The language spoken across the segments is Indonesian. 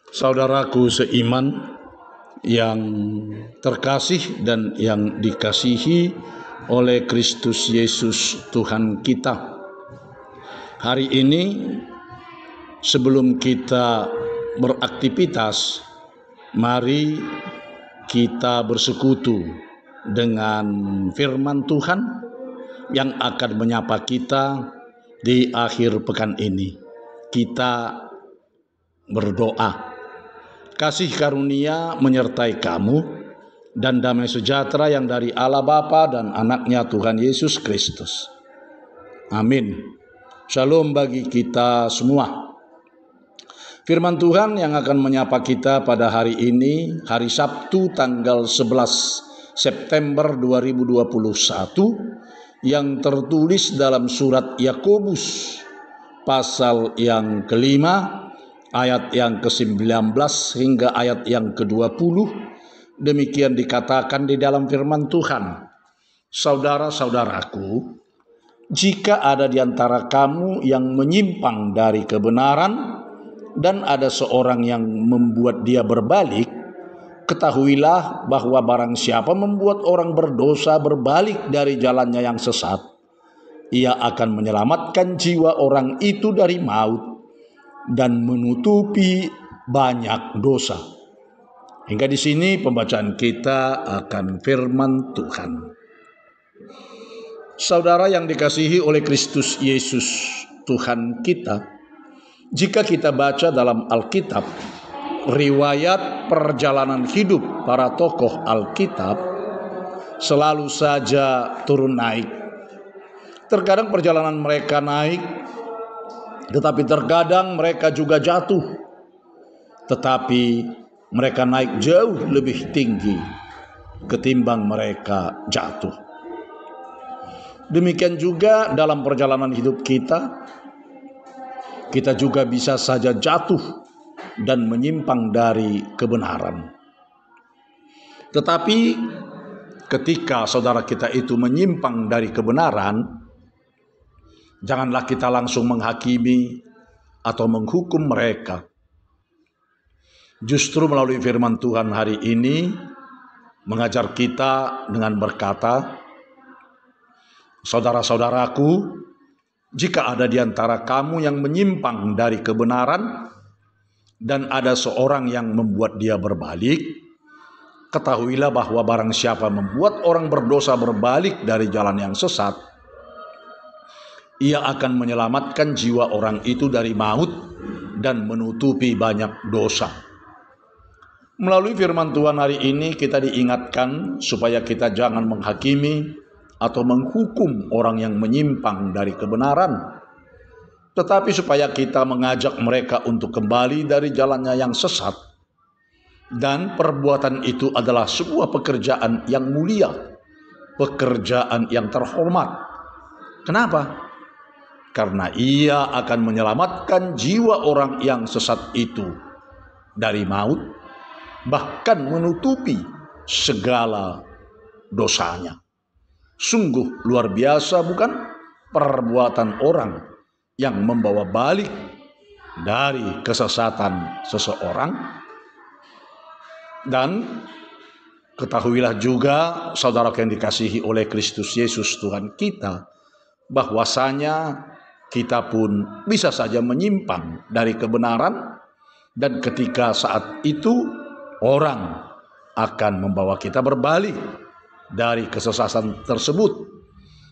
Saudaraku seiman yang terkasih dan yang dikasihi oleh Kristus Yesus Tuhan kita. Hari ini sebelum kita beraktivitas, mari kita bersekutu dengan firman Tuhan yang akan menyapa kita di akhir pekan ini. Kita berdoa. Kasih karunia menyertai kamu dan damai sejahtera yang dari Allah Bapa dan anaknya Tuhan Yesus Kristus. Amin. Shalom bagi kita semua. Firman Tuhan yang akan menyapa kita pada hari ini, hari Sabtu tanggal 11 September 2021, yang tertulis dalam surat Yakobus pasal yang kelima, ayat yang ke-19 hingga ayat yang ke-20. Demikian dikatakan di dalam firman Tuhan. Saudara-saudaraku, jika ada di antara kamu yang menyimpang dari kebenaran dan ada seorang yang membuat dia berbalik, ketahuilah bahwa barang siapa membuat orang berdosa berbalik dari jalannya yang sesat, ia akan menyelamatkan jiwa orang itu dari maut dan menutupi banyak dosa. Hingga di sini pembacaan kita akan firman Tuhan. Saudara yang dikasihi oleh Kristus Yesus Tuhan kita, jika kita baca dalam Alkitab, riwayat perjalanan hidup para tokoh Alkitab selalu saja turun naik. Terkadang perjalanan mereka naik, tetapi terkadang mereka juga jatuh. Tetapi mereka naik jauh lebih tinggi ketimbang mereka jatuh. Demikian juga dalam perjalanan hidup kita juga bisa saja jatuh dan menyimpang dari kebenaran. Tetapi ketika saudara kita itu menyimpang dari kebenaran, janganlah kita langsung menghakimi atau menghukum mereka. Justru melalui firman Tuhan hari ini mengajar kita dengan berkata, saudara-saudaraku, jika ada di antara kamu yang menyimpang dari kebenaran dan ada seorang yang membuat dia berbalik, ketahuilah bahwa barang siapa membuat orang berdosa berbalik dari jalan yang sesat, ia akan menyelamatkan jiwa orang itu dari maut dan menutupi banyak dosa. Melalui firman Tuhan hari ini kita diingatkan supaya kita jangan menghakimi atau menghukum orang yang menyimpang dari kebenaran, tetapi supaya kita mengajak mereka untuk kembali dari jalannya yang sesat. Dan perbuatan itu adalah sebuah pekerjaan yang mulia, pekerjaan yang terhormat. Kenapa? Karena ia akan menyelamatkan jiwa orang yang sesat itu dari maut, bahkan menutupi segala dosanya. Sungguh luar biasa, bukan? Perbuatan orang yang membawa balik dari kesesatan seseorang. Dan ketahuilah juga, saudara yang dikasihi oleh Kristus Yesus Tuhan kita, bahwasanya kita pun bisa saja menyimpang dari kebenaran, dan ketika saat itu orang akan membawa kita berbalik dari kesesatan tersebut.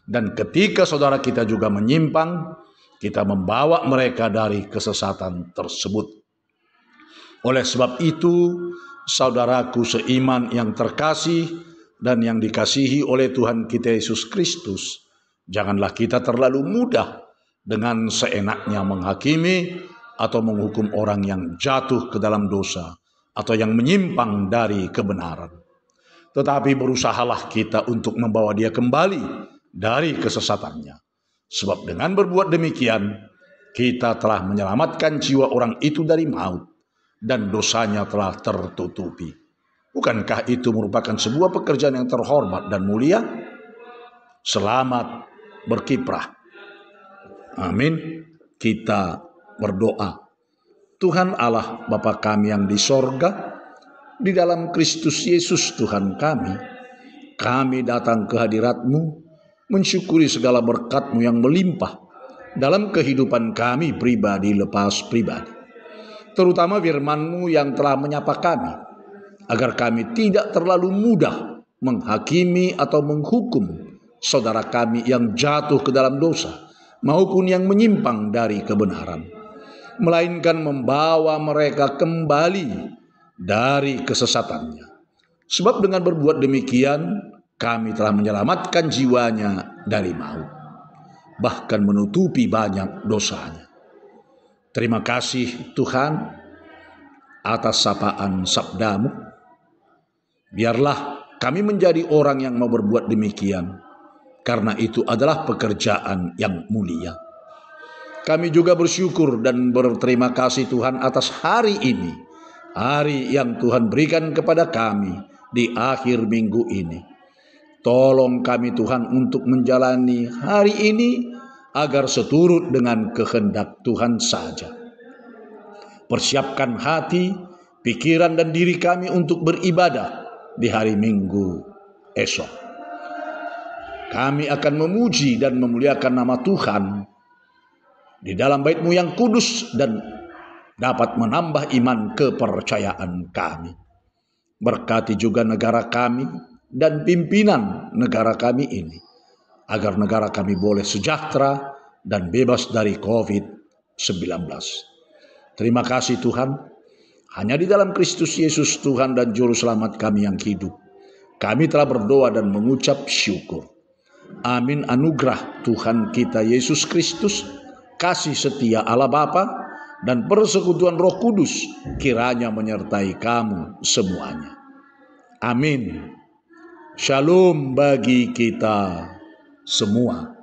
Dan ketika saudara kita juga menyimpang, kita membawa mereka dari kesesatan tersebut. Oleh sebab itu, saudaraku seiman yang terkasih dan yang dikasihi oleh Tuhan kita Yesus Kristus, janganlah kita terlalu mudah dengan seenaknya menghakimi atau menghukum orang yang jatuh ke dalam dosa atau yang menyimpang dari kebenaran. Tetapi berusahalah kita untuk membawa dia kembali dari kesesatannya. Sebab dengan berbuat demikian, kita telah menyelamatkan jiwa orang itu dari maut dan dosanya telah tertutupi. Bukankah itu merupakan sebuah pekerjaan yang terhormat dan mulia? Selamat berkiprah. Amin. Kita berdoa. Tuhan Allah Bapa kami yang di sorga, di dalam Kristus Yesus Tuhan kami datang ke hadirat-Mu, mensyukuri segala berkat-Mu yang melimpah dalam kehidupan kami pribadi lepas pribadi. Terutama firman-Mu yang telah menyapa kami, agar kami tidak terlalu mudah menghakimi atau menghukum saudara kami yang jatuh ke dalam dosa, maupun yang menyimpang dari kebenaran, melainkan membawa mereka kembali dari kesesatannya. Sebab dengan berbuat demikian, kami telah menyelamatkan jiwanya dari maut, bahkan menutupi banyak dosanya. Terima kasih Tuhan atas sapaan sabda-Mu. Biarlah kami menjadi orang yang mau berbuat demikian, karena itu adalah pekerjaan yang mulia. Kami juga bersyukur dan berterima kasih Tuhan atas hari ini, hari yang Tuhan berikan kepada kami di akhir minggu ini. Tolong kami Tuhan untuk menjalani hari ini agar seturut dengan kehendak Tuhan saja. Persiapkan hati, pikiran dan diri kami untuk beribadah di hari Minggu esok. Kami akan memuji dan memuliakan nama Tuhan di dalam bait-Mu yang kudus dan dapat menambah iman kepercayaan kami. Berkati juga negara kami dan pimpinan negara kami ini, agar negara kami boleh sejahtera dan bebas dari COVID-19. Terima kasih Tuhan, hanya di dalam Kristus Yesus Tuhan dan Juru Selamat kami yang hidup, kami telah berdoa dan mengucap syukur. Amin. Anugerah Tuhan kita Yesus Kristus, kasih setia Allah Bapa, dan persekutuan Roh Kudus kiranya menyertai kamu semuanya. Amin. Shalom bagi kita semua.